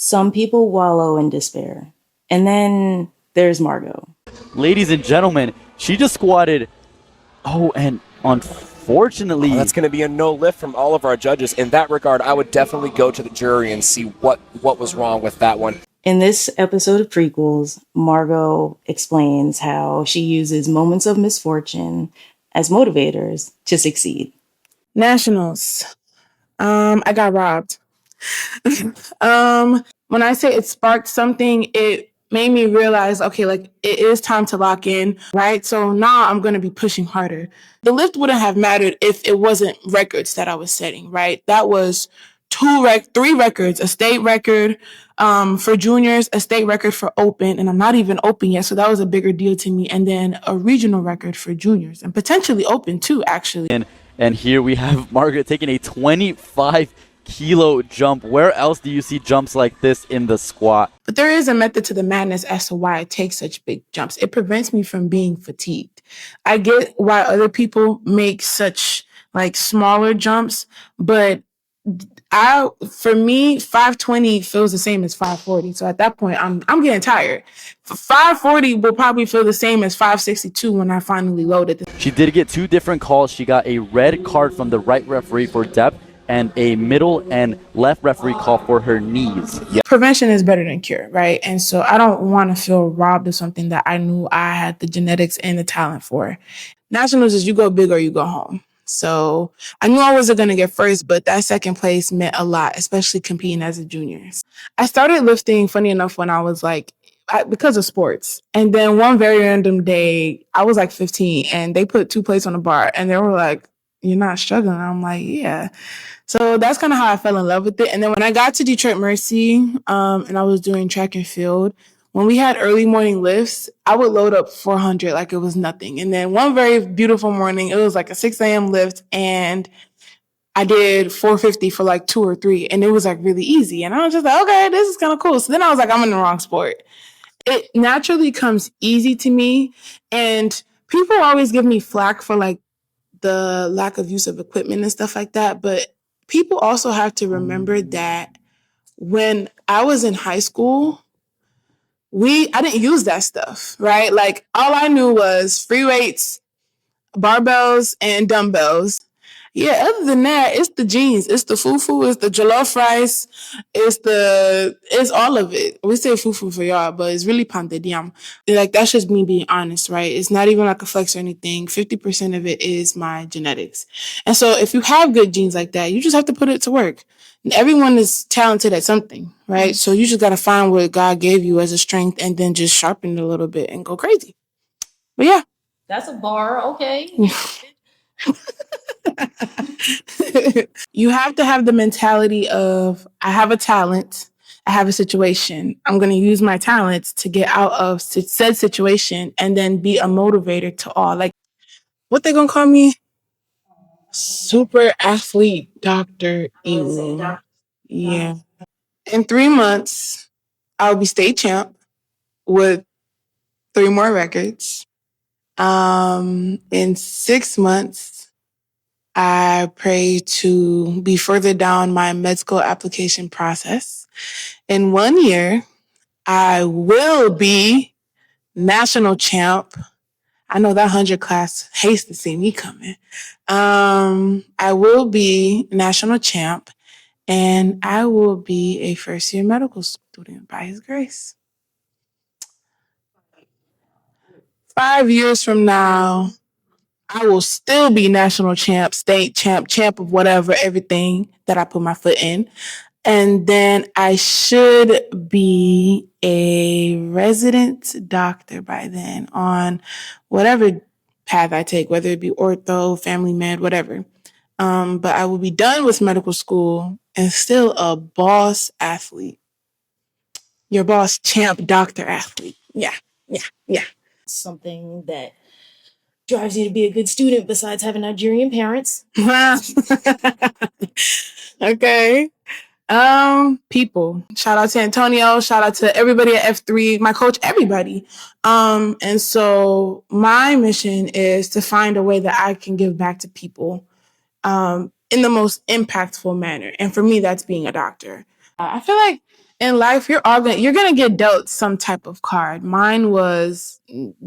Some people wallow in despair. And then there's Margot. Ladies and gentlemen, she just squatted. Oh, and unfortunately, that's going to be a no lift from all of our judges. In that regard, I would definitely go to the jury and see what was wrong with that one. In this episode of Prequels, Margot explains how she uses moments of misfortune as motivators to succeed. Nationals. I got robbed. When I say it sparked something, it made me realize, okay, like it is time to lock in, right? So now I'm going to be pushing harder. The lift wouldn't have mattered if it wasn't records that I was setting, right? That was three records, a state record for juniors, a state record for open, and I'm not even open yet. So that was a bigger deal to me. And then a regional record for juniors and potentially open too, actually. And here we have Margaret taking a 25-kilo jump. Where else do you see jumps like this in the squat? But there is a method to the madness as to why I take such big jumps. It prevents me from being fatigued. I get why other people make such like smaller jumps, but for me, 520 feels the same as 540. So at that point, I'm getting tired. 540 will probably feel the same as 562 when I finally loaded. She did get two different calls. She got a red card from the right referee for depth and a middle and left referee call for her knees. Yep. Prevention is better than cure, right? And so I don't want to feel robbed of something that I knew I had the genetics and the talent for. Nationals is you go big or you go home. So I knew I wasn't going to get first, but that second place meant a lot, especially competing as a junior. I started lifting, funny enough, when I was because of sports. And then one very random day, I was like 15 and they put 2 plates on the bar and they were like, "You're not struggling?" I'm like, "Yeah." So that's kind of how I fell in love with it. And then when I got to Detroit Mercy and I was doing track and field, when we had early morning lifts, I would load up 400 like it was nothing. And then one very beautiful morning, it was like a 6 a.m. lift and I did 450 for like 2 or 3 and it was like really easy. And I was just like, okay, this is kind of cool. So then I was like, I'm in the wrong sport. It naturally comes easy to me. And people always give me flack for like the lack of use of equipment and stuff like that. But people also have to remember that when I was in high school, I didn't use that stuff, right? Like all I knew was free weights, barbells, and dumbbells. Yeah, other than that, it's the jeans, it's the fufu, it's the jollof rice, it's all of it. We say fufu for y'all, but it's really pan de diam. Like that's just me being honest, right? It's not even like a flex or anything. 50% of it is my genetics. And so if you have good genes like that, you just have to put it to work. Everyone is talented at something, right? Mm-hmm. So you just got to find what God gave you as a strength and then just sharpen it a little bit and go crazy. But yeah. That's a bar. Okay. You have to have the mentality of, I have a talent, I have a situation. I'm going to use my talents to get out of said situation and then be a motivator to all. Like, what they going to call me? Super athlete Dr. Iwu. Yeah. In 3 months, I'll be state champ with 3 more records. In 6 months, I pray to be further down my med school application process. In 1 year, I will be national champ. I know that 100 class hates to see me coming. I will be national champ and I will be a first-year medical student by His grace. 5 years from now, I will still be national champ, state champ, champ of whatever, everything that I put my foot in. And then I should be a resident doctor by then on whatever path I take, whether it be ortho, family med, whatever. But I will be done with medical school and still a boss athlete. Your boss champ doctor athlete. Yeah. Something that drives you to be a good student besides having Nigerian parents. Okay. People. Shout out to Antonio. Shout out to everybody at F3, my coach, everybody. And so my mission is to find a way that I can give back to people in the most impactful manner. And for me, that's being a doctor. I feel like in life, you're gonna get dealt some type of card. Mine was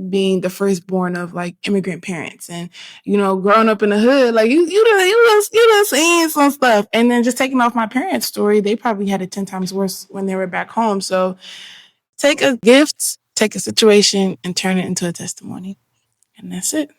being the firstborn of like immigrant parents, and growing up in the hood, like you done seen some stuff, and then just taking off my parents' story, they probably had it 10 times worse when they were back home. So take a gift, take a situation, and turn it into a testimony, and that's it.